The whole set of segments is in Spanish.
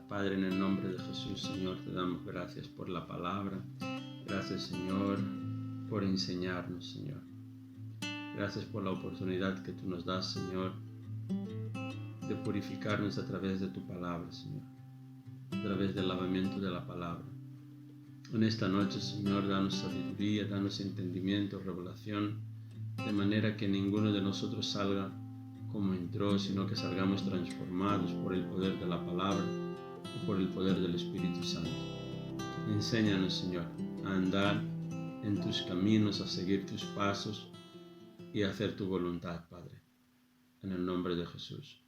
Padre, en el nombre de Jesús, Señor, te damos gracias por la palabra. Gracias, Señor, por enseñarnos, Señor. Gracias por la oportunidad que tú nos das, Señor, de purificarnos a través de tu palabra, Señor, a través del lavamiento de la palabra. En esta noche, Señor, danos sabiduría, danos entendimiento, revelación, de manera que ninguno de nosotros salga como entró, sino que salgamos transformados por el poder de la palabra y por el poder del Espíritu Santo. Enséñanos, Señor, a andar en tus caminos, a seguir tus pasos y a hacer tu voluntad, Padre, en el nombre de Jesús.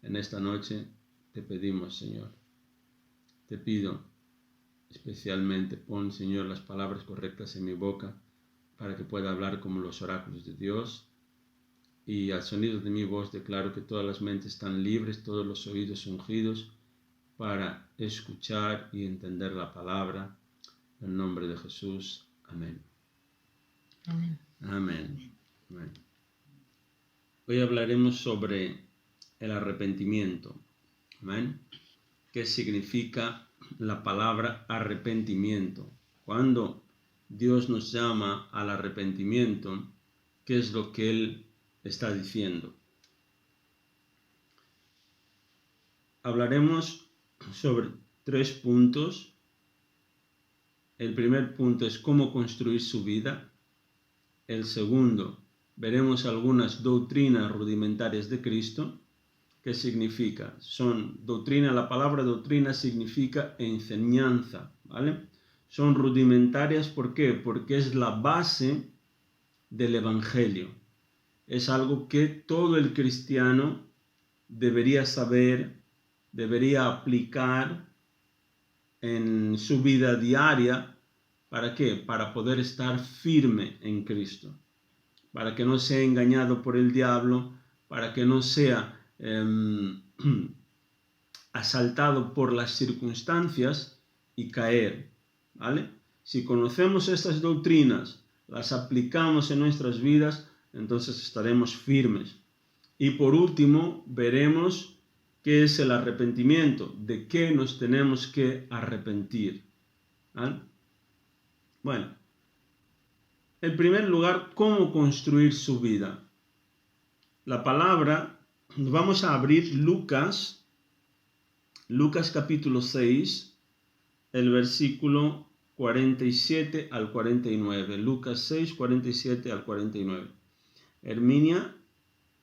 En esta noche te pedimos, Señor, te pido especialmente, pon, Señor, las palabras correctas en mi boca para que pueda hablar como los oráculos de Dios. Y al sonido de mi voz declaro que todas las mentes están libres, todos los oídos ungidos para escuchar y entender la palabra. En el nombre de Jesús. Amén. Amén. Amén. Amén. Hoy hablaremos sobre el arrepentimiento. Amén. ¿Qué significa la palabra arrepentimiento? Cuando Dios nos llama al arrepentimiento, ¿qué es lo que Él está diciendo? Hablaremos sobre 3 puntos. El primer punto es cómo construir su vida. El segundo, veremos algunas doctrinas rudimentarias de Cristo. ¿Qué significa? Son doctrina, la palabra doctrina significa enseñanza, ¿vale? Son rudimentarias, ¿por qué? Porque es la base del Evangelio. Es algo que todo el cristiano debería saber, debería aplicar en su vida diaria. ¿Para qué? Para poder estar firme en Cristo. Para que no sea engañado por el diablo, para que no sea asaltado por las circunstancias y caer, ¿vale? Si conocemos estas doctrinas, las aplicamos en nuestras vidas, entonces estaremos firmes. Y por último, veremos qué es el arrepentimiento, de qué nos tenemos que arrepentir, ¿vale? Bueno, en primer lugar, ¿cómo construir su vida? La palabra, vamos a abrir Lucas capítulo 6, el versículo 47 al 49. Lucas 6, 47 al 49. Herminia,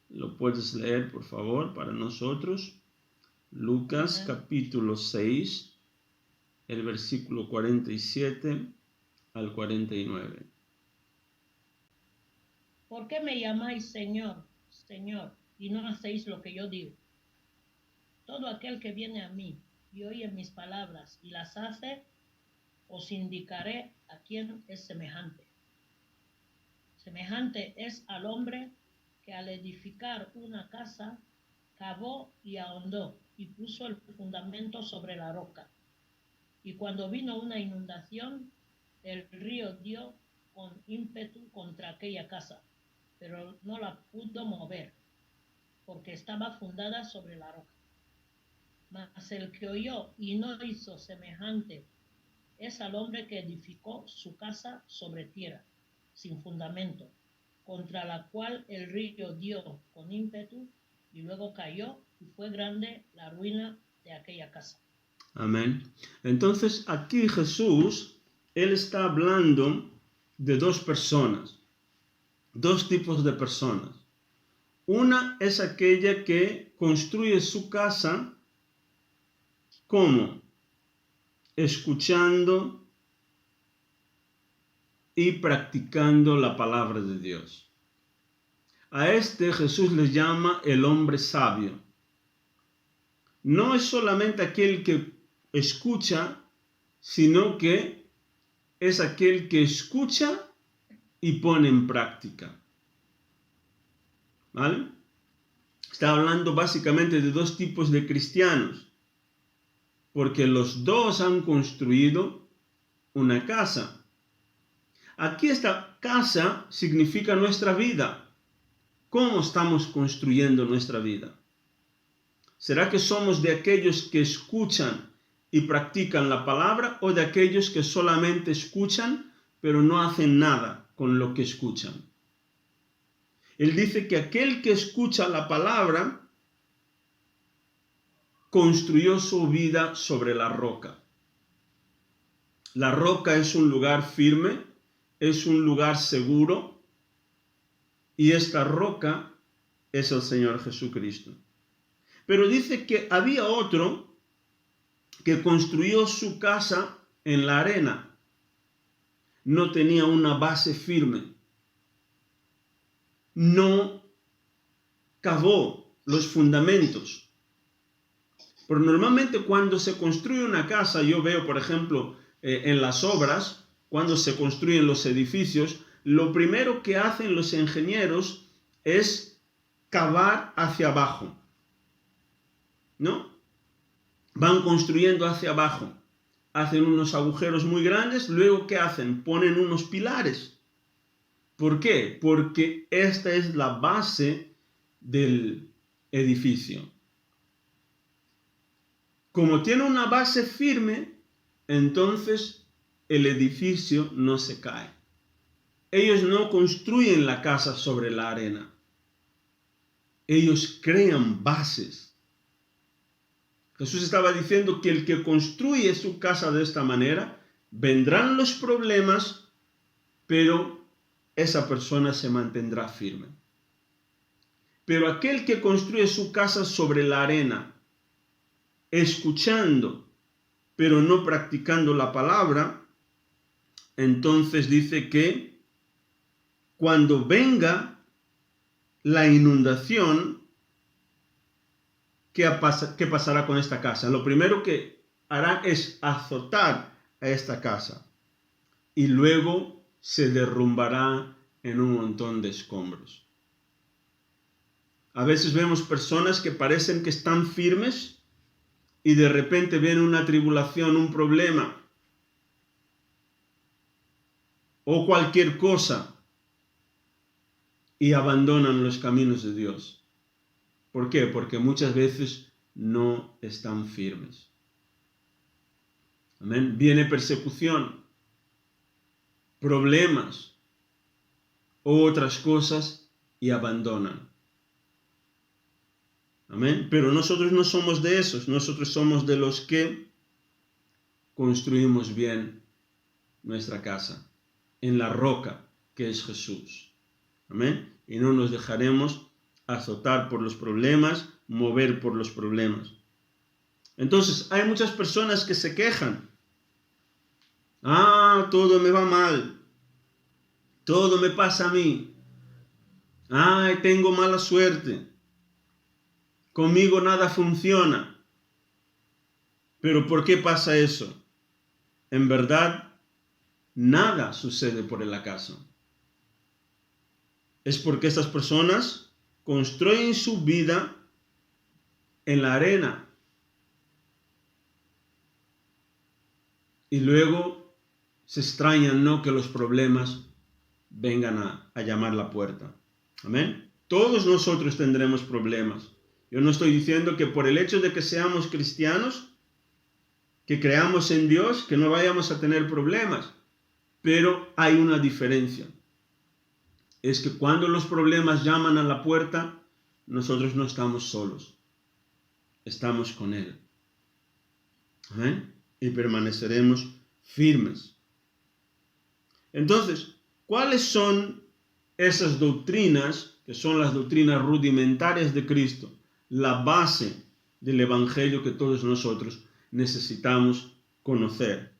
¿lo puedes leer, por favor, para nosotros? Lucas capítulo 6, el versículo 47 al 49. ¿Por qué me llamáis Señor, Señor, y no hacéis lo que yo digo? Todo aquel que viene a mí y oye mis palabras y las hace, os indicaré a quién es semejante. Semejante es al hombre que al edificar una casa, cavó y ahondó y puso el fundamento sobre la roca. Y cuando vino una inundación, el río dio con ímpetu contra aquella casa, pero no la pudo mover, porque estaba fundada sobre la roca. Mas el que oyó y no hizo semejante es al hombre que edificó su casa sobre tierra, sin fundamento, contra la cual el río dio con ímpetu y luego cayó, y fue grande la ruina de aquella casa. Amén. Entonces aquí Jesús, Él está hablando de 2 personas, 2 tipos de personas. Una es aquella que construye su casa, ¿cómo? Escuchando y practicando la palabra de Dios. A este Jesús le llama el hombre sabio. No es solamente aquel que escucha, sino que es aquel que escucha y pone en práctica. ¿Vale? Está hablando básicamente de 2 tipos de cristianos, porque los 2 han construido una casa. Aquí esta casa significa nuestra vida. ¿Cómo estamos construyendo nuestra vida? ¿Será que somos de aquellos que escuchan y practican la palabra o de aquellos que solamente escuchan pero no hacen nada con lo que escuchan. Él dice que aquel que escucha la palabra construyó su vida sobre la roca. La roca es un lugar firme, es un lugar seguro, y esta roca es el Señor Jesucristo. Pero dice que había otro que construyó su casa en la arena. No tenía una base firme. No cavó los fundamentos. Pero normalmente cuando se construye una casa, yo veo, por ejemplo, en las obras, cuando se construyen los edificios, lo primero que hacen los ingenieros es cavar hacia abajo, ¿no? Van construyendo hacia abajo, hacen unos agujeros muy grandes, luego ¿qué hacen? Ponen unos pilares. ¿Por qué? Porque esta es la base del edificio. Como tiene una base firme, entonces el edificio no se cae. Ellos no construyen la casa sobre la arena. Ellos crean bases. Jesús estaba diciendo que el que construye su casa de esta manera, vendrán los problemas, pero esa persona se mantendrá firme. Pero aquel que construye su casa sobre la arena, escuchando, pero no practicando la palabra, entonces dice que cuando venga la inundación, ¿qué pasará con esta casa? Lo primero que hará es azotar a esta casa y luego se derrumbará en un montón de escombros. A veces vemos personas que parecen que están firmes y de repente viene una tribulación, un problema o cualquier cosa y abandonan los caminos de Dios. ¿Por qué? Porque muchas veces no están firmes. Amén. Viene persecución, problemas o otras cosas y abandonan. Amén. Pero nosotros no somos de esos. Nosotros somos de los que construimos bien nuestra casa en la roca que es Jesús. Amén. Y no nos dejaremos azotar por los problemas, mover por los problemas. Entonces, hay muchas personas que se quejan. Todo me va mal. Todo me pasa a mí. Tengo mala suerte. Conmigo nada funciona. ¿Pero por qué pasa eso? En verdad, nada sucede por el acaso. Es porque estas personas construyen su vida en la arena. Y luego se extrañan, ¿no?, que los problemas vengan a llamar la puerta. Amén. Todos nosotros tendremos problemas. Yo no estoy diciendo que por el hecho de que seamos cristianos, que creamos en Dios, que no vayamos a tener problemas. Pero hay una diferencia. Es que cuando los problemas llaman a la puerta, nosotros no estamos solos. Estamos con Él. Amén. Y permaneceremos firmes. Entonces, ¿cuáles son esas doctrinas que son las doctrinas rudimentarias de Cristo? La base del Evangelio que todos nosotros necesitamos conocer.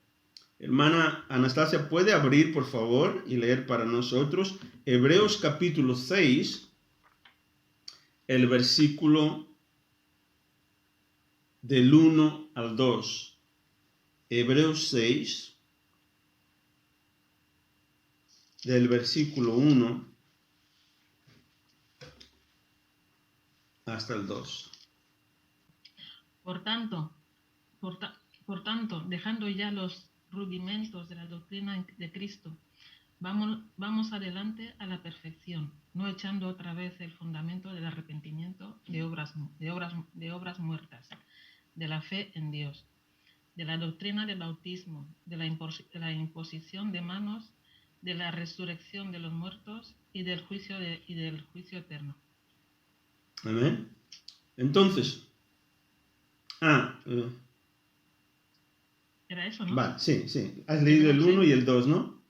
Hermana Anastasia, ¿puede abrir, por favor, y leer para nosotros Hebreos capítulo 6, el versículo del 1 al 2? Hebreos 6, del versículo 1 hasta el 2. Por tanto, dejando ya los rudimentos de la doctrina de Cristo, vamos adelante a la perfección, no echando otra vez el fundamento del arrepentimiento de obras muertas, de la fe en Dios, de la doctrina del bautismo, de la imposición de manos, de la resurrección de los muertos y del juicio eterno. Amén. Entonces, era eso, ¿no? vale, sí. Has leído el 1 y el 2, ¿no?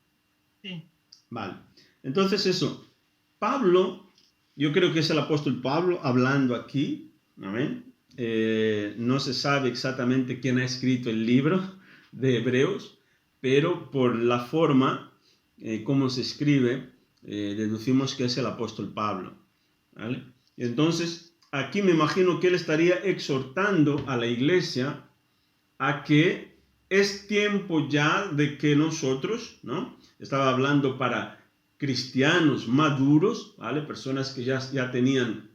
Sí. Vale. Entonces eso, Pablo, yo creo que es el apóstol Pablo hablando aquí, amén. No se sabe exactamente quién ha escrito el libro de Hebreos, pero por la forma como se escribe, deducimos que es el apóstol Pablo, ¿vale? Entonces, aquí me imagino que él estaría exhortando a la iglesia a que es tiempo ya de que nosotros, ¿no? Estaba hablando para cristianos maduros, ¿vale? Personas que ya tenían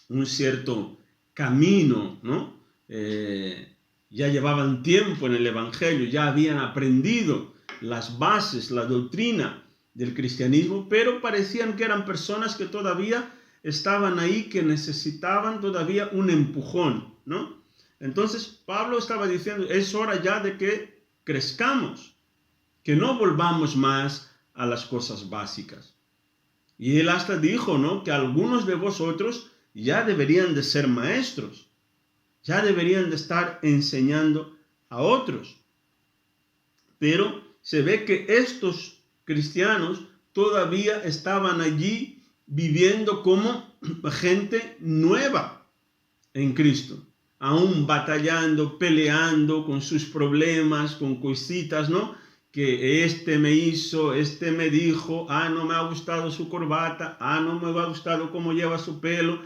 un cierto camino, ¿no? Ya llevaban tiempo en el Evangelio, ya habían aprendido las bases, la doctrina del cristianismo, pero parecían que eran personas que todavía estaban ahí, que necesitaban todavía un empujón, ¿no? Entonces Pablo estaba diciendo, es hora ya de que crezcamos, que no volvamos más a las cosas básicas. Y él hasta dijo, ¿no?, que algunos de vosotros ya deberían de ser maestros, ya deberían de estar enseñando a otros. Pero se ve que estos cristianos todavía estaban allí viviendo como gente nueva en Cristo, aún batallando, peleando con sus problemas, con cositas, ¿no? Que este me hizo, este me dijo, no me ha gustado su corbata, no me ha gustado cómo lleva su pelo,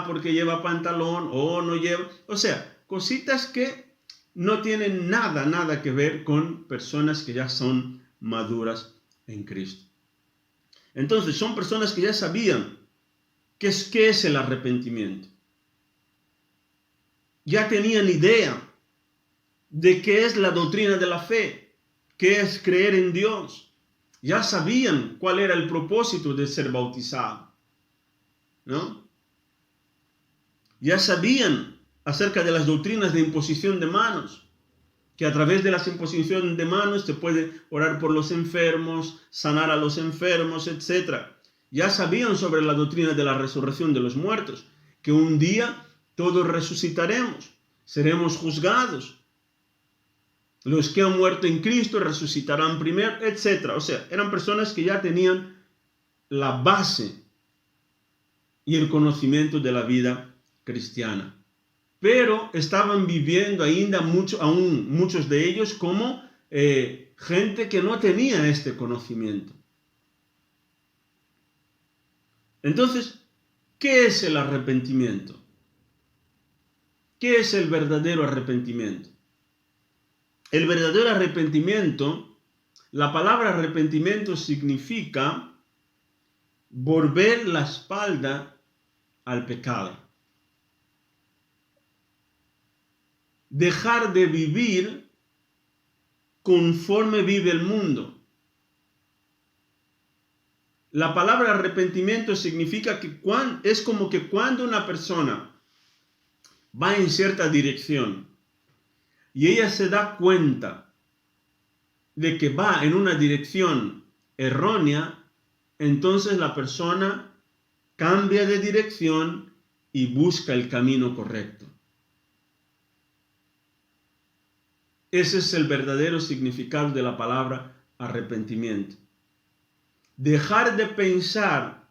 porque lleva pantalón, no lleva, o sea, cositas que no tienen nada que ver con personas que ya son maduras en Cristo. Entonces, son personas que ya sabían qué es el arrepentimiento. Ya tenían idea de qué es la doctrina de la fe, qué es creer en Dios. Ya sabían cuál era el propósito de ser bautizado, ¿no? Ya sabían acerca de las doctrinas de imposición de manos, que a través de las imposiciones de manos se puede orar por los enfermos, sanar a los enfermos, etc. Ya sabían sobre la doctrina de la resurrección de los muertos, que un día todos resucitaremos, seremos juzgados. Los que han muerto en Cristo resucitarán primero, etc. O sea, eran personas que ya tenían la base y el conocimiento de la vida cristiana. Pero estaban viviendo aún muchos de ellos como gente que no tenía este conocimiento. Entonces, ¿qué es el arrepentimiento? ¿Qué es el verdadero arrepentimiento? El verdadero arrepentimiento, la palabra arrepentimiento significa volver la espalda al pecado. Dejar de vivir conforme vive el mundo. La palabra arrepentimiento significa que es como que cuando una persona va en cierta dirección y ella se da cuenta de que va en una dirección errónea, entonces la persona cambia de dirección y busca el camino correcto. Ese es el verdadero significado de la palabra arrepentimiento. Dejar de pensar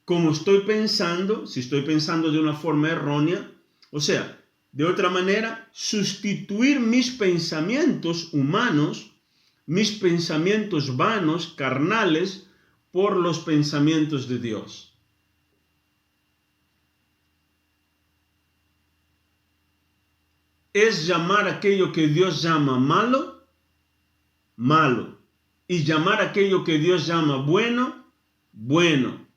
como estoy pensando, si estoy pensando de una forma errónea, o sea, de otra manera, sustituir mis pensamientos humanos, mis pensamientos vanos, carnales, por los pensamientos de Dios. Es llamar aquello que Dios llama malo, malo. Y llamar aquello que Dios llama bueno, bueno.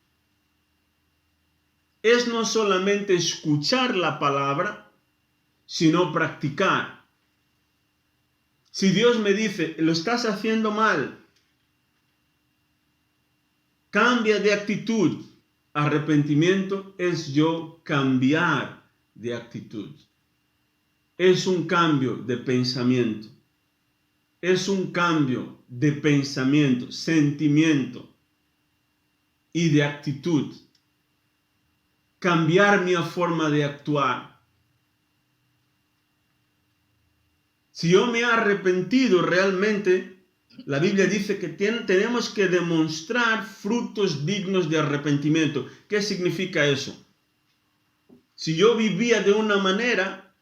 Es no solamente escuchar la palabra, sino practicar. Si Dios me dice, lo estás haciendo mal, cambia de actitud. Arrepentimiento es yo cambiar de actitud. es un cambio de pensamiento. Es un cambio de pensamiento, sentimiento y de actitud. Cambiar mi forma de actuar. Si yo me he arrepentido realmente, la Biblia dice que tenemos que demostrar frutos dignos de arrepentimiento. ¿Qué significa eso? Si yo vivía de una manera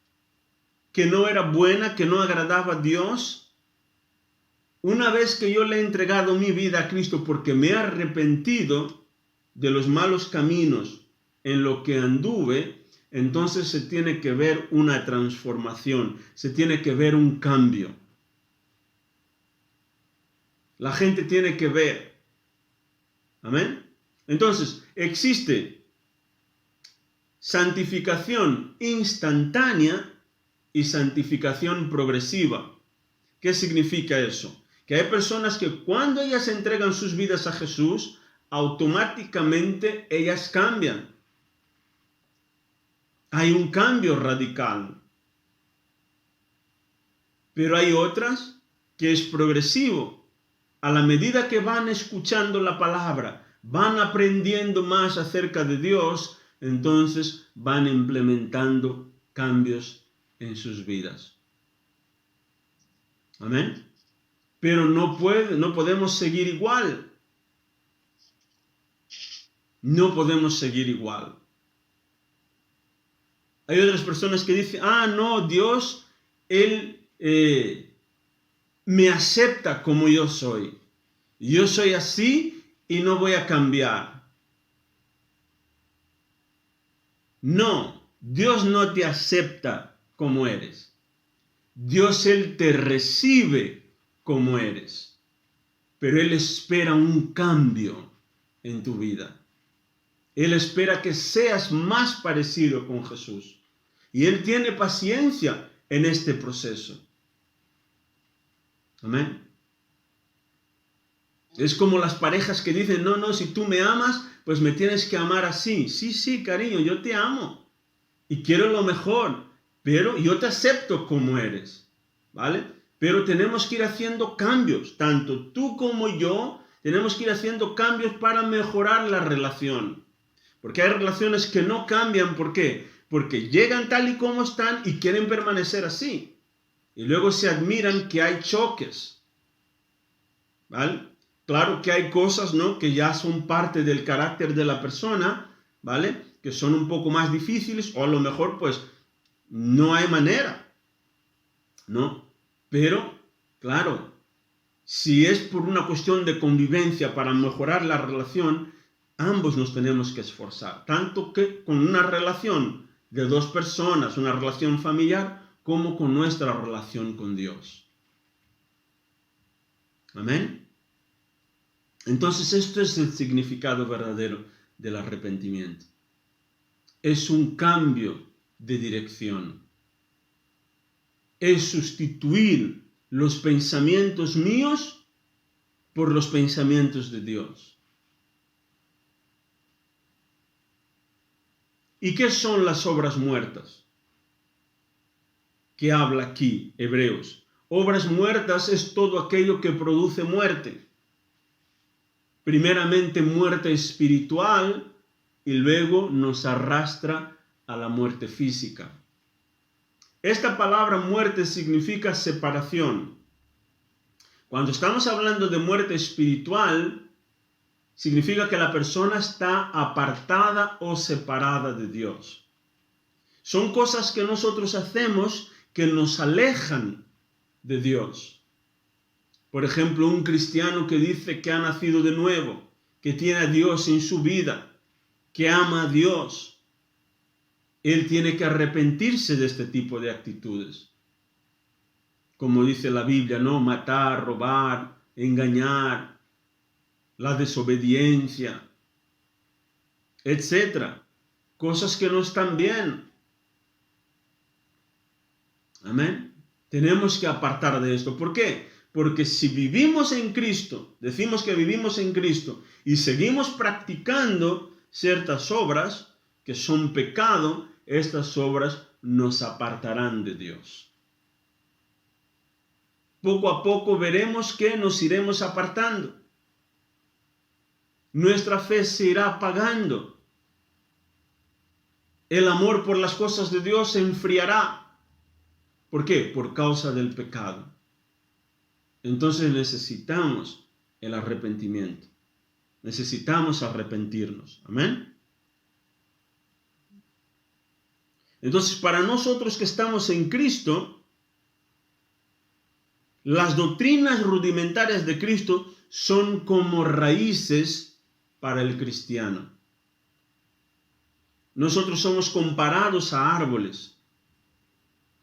que no era buena, que no agradaba a Dios, una vez que yo le he entregado mi vida a Cristo porque me he arrepentido de los malos caminos en lo que anduve, entonces se tiene que ver una transformación, se tiene que ver un cambio. La gente tiene que ver. Amén. Entonces, existe santificación instantánea y santificación progresiva. ¿Qué significa eso? Que hay personas que cuando ellas entregan sus vidas a Jesús, automáticamente ellas cambian. Hay un cambio radical. Pero hay otras que es progresivo. A la medida que van escuchando la palabra, van aprendiendo más acerca de Dios, entonces van implementando cambios en sus vidas. Amén. Pero no podemos seguir igual. No podemos seguir igual. Hay otras personas que dicen, no, Dios, Él me acepta como yo soy. Yo soy así y no voy a cambiar. No, Dios no te acepta como eres. Dios, Él te recibe como eres. Pero Él espera un cambio en tu vida. Él espera que seas más parecido con Jesús. Y Él tiene paciencia en este proceso. Amén. Es como las parejas que dicen, no, si tú me amas, pues me tienes que amar así. Sí, cariño, yo te amo. Y quiero lo mejor. Pero yo te acepto como eres. ¿Vale? Pero tenemos que ir haciendo cambios. Tanto tú como yo tenemos que ir haciendo cambios para mejorar la relación. Porque hay relaciones que no cambian. ¿Por qué? Porque llegan tal y como están y quieren permanecer así. Y luego se admiran que hay choques. ¿Vale? Claro que hay cosas, ¿no?, que ya son parte del carácter de la persona, ¿vale?, que son un poco más difíciles, o a lo mejor pues no hay manera, ¿no? Pero, claro, si es por una cuestión de convivencia para mejorar la relación, ambos nos tenemos que esforzar, tanto que con una relación de dos personas, una relación familiar, como con nuestra relación con Dios. Amén. Entonces esto es el significado verdadero del arrepentimiento. Es un cambio de dirección. Es sustituir los pensamientos míos por los pensamientos de Dios. ¿Y qué son las obras muertas que habla aquí Hebreos? Obras muertas es todo aquello que produce muerte. Primeramente muerte espiritual y luego nos arrastra a la muerte física. Esta palabra muerte significa separación. Cuando estamos hablando de muerte espiritual, significa que la persona está apartada o separada de Dios. Son cosas que nosotros hacemos que nos alejan de Dios. Por ejemplo, un cristiano que dice que ha nacido de nuevo, que tiene a Dios en su vida, que ama a Dios. Él tiene que arrepentirse de este tipo de actitudes. Como dice la Biblia, ¿no? Matar, robar, engañar, la desobediencia, etc. Cosas que no están bien. Amén. Tenemos que apartar de esto. ¿Por qué? Porque si vivimos en Cristo, decimos que vivimos en Cristo y seguimos practicando ciertas obras que son pecado, estas obras nos apartarán de Dios. Poco a poco veremos que nos iremos apartando. Nuestra fe se irá apagando. El amor por las cosas de Dios se enfriará. ¿Por qué? Por causa del pecado. Entonces necesitamos el arrepentimiento. Necesitamos arrepentirnos. Amén. Entonces, para nosotros que estamos en Cristo, las doctrinas rudimentarias de Cristo son como raíces para el cristiano. Nosotros somos comparados a árboles.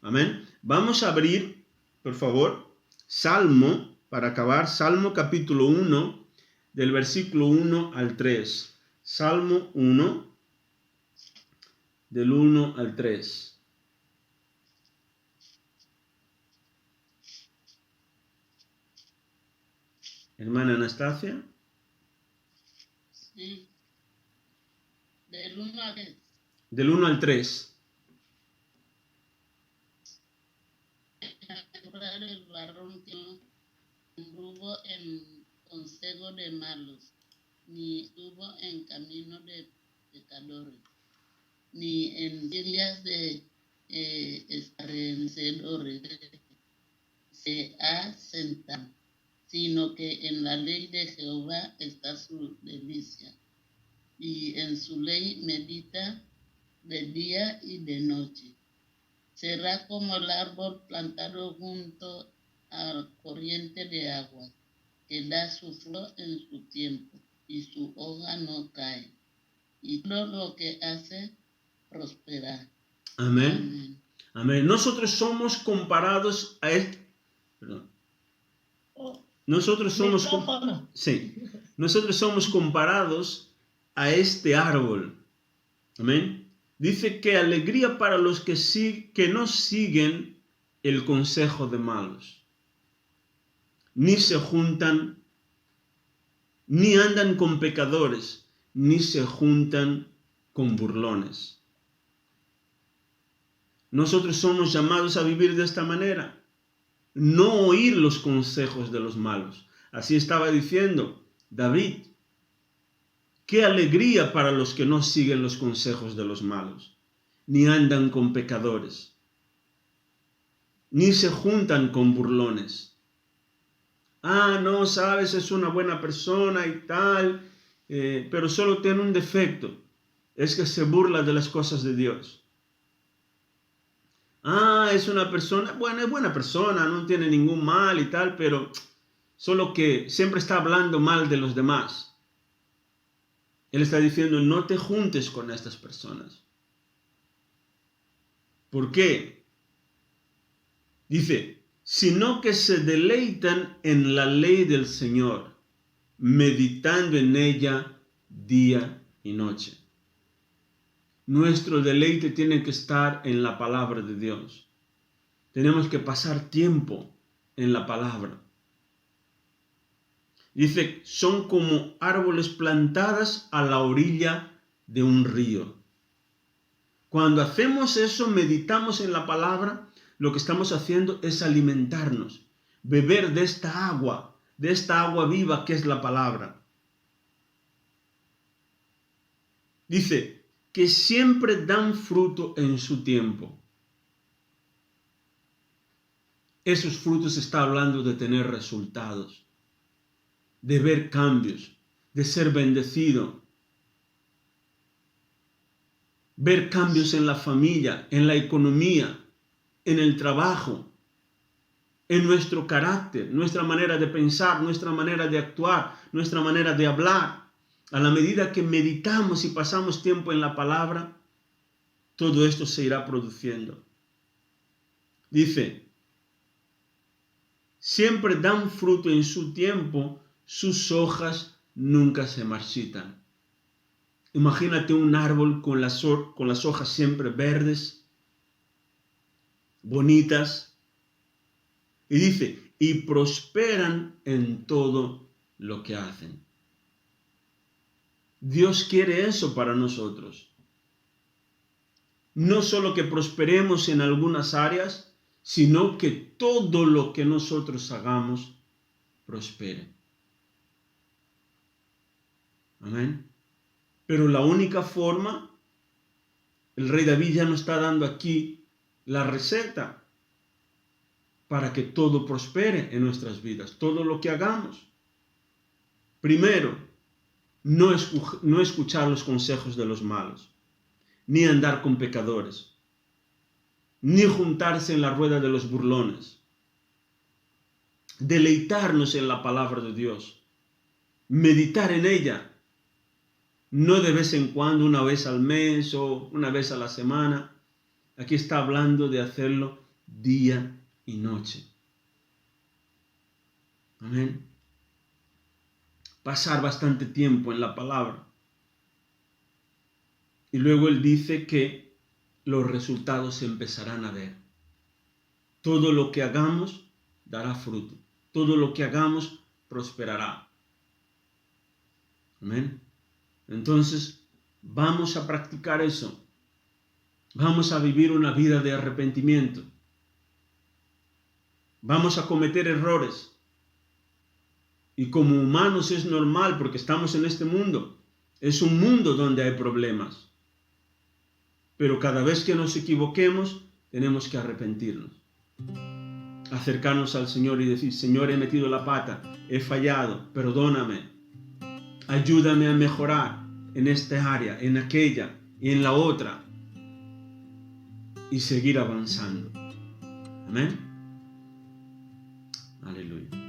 Amén. Vamos a abrir, por favor, Salmo, para acabar, Salmo capítulo 1, del versículo 1 al 3. Salmo 1, del 1 al 3. Hermana Anastasia. Sí. Del 1 al 3. Del 1 al 3. El varón que no anduvo en consejo de malos, ni estuvo en camino de pecadores, ni en sillas de escarnecedores se ha sentado, sino que en la ley de Jehová está su delicia, y en su ley medita de día y de noche. Será como el árbol plantado junto a corriente de agua, que da su flor en su tiempo, y su hoja no cae, y todo lo que hace prosperará. Amén. Amén. Nosotros somos comparados a Nosotros somos comparados a este árbol. Amén. Dice que alegría para los que no siguen el consejo de malos, ni se juntan, ni andan con pecadores, ni se juntan con burlones. Nosotros somos llamados a vivir de esta manera, no oír los consejos de los malos. Así estaba diciendo David. Qué alegría para los que no siguen los consejos de los malos, ni andan con pecadores, ni se juntan con burlones. No, sabes, es una buena persona y tal, pero solo tiene un defecto, es que se burla de las cosas de Dios. Es una persona, es buena persona, no tiene ningún mal y tal, pero solo que siempre está hablando mal de los demás. Él está diciendo, no te juntes con estas personas. ¿Por qué? Dice, sino que se deleitan en la ley del Señor, meditando en ella día y noche. Nuestro deleite tiene que estar en la palabra de Dios. Tenemos que pasar tiempo en la palabra. Dice, son como árboles plantados a la orilla de un río. Cuando hacemos eso, meditamos en la palabra, lo que estamos haciendo es alimentarnos, beber de esta agua viva que es la palabra. Dice, que siempre dan fruto en su tiempo. Esos frutos está hablando de tener resultados, de ver cambios, de ser bendecido, ver cambios en la familia, en la economía, en el trabajo, en nuestro carácter, nuestra manera de pensar, nuestra manera de actuar, nuestra manera de hablar. A la medida que meditamos y pasamos tiempo en la palabra, todo esto se irá produciendo. Dice, siempre dan fruto en su tiempo, sus hojas nunca se marchitan. Imagínate un árbol con las hojas siempre verdes, bonitas. Y dice, y prosperan en todo lo que hacen. Dios quiere eso para nosotros. no solo que prosperemos en algunas áreas, sino que todo lo que nosotros hagamos prospere. Amén. Pero la única forma, el rey David ya nos está dando aquí la receta para que todo prospere en nuestras vidas, todo lo que hagamos. Primero, no escuchar los consejos de los malos, ni andar con pecadores, ni juntarse en la rueda de los burlones. Deleitarnos en la palabra de Dios, meditar en ella, no de vez en cuando, una vez al mes o una vez a la semana. Aquí está hablando de hacerlo día y noche. Amén. Pasar bastante tiempo en la palabra. Y luego él dice que los resultados se empezarán a ver. Todo lo que hagamos dará fruto. Todo lo que hagamos prosperará. Amén. Entonces, vamos a practicar eso. Vamos a vivir una vida de arrepentimiento. Vamos a cometer errores. Y como humanos es normal porque estamos en este mundo. Es un mundo donde hay problemas. Pero cada vez que nos equivoquemos, tenemos que arrepentirnos. Acercarnos al Señor y decir: Señor, he metido la pata, he fallado, perdóname. Ayúdame a mejorar en esta área, en aquella y en la otra. Y seguir avanzando. Amén. Aleluya.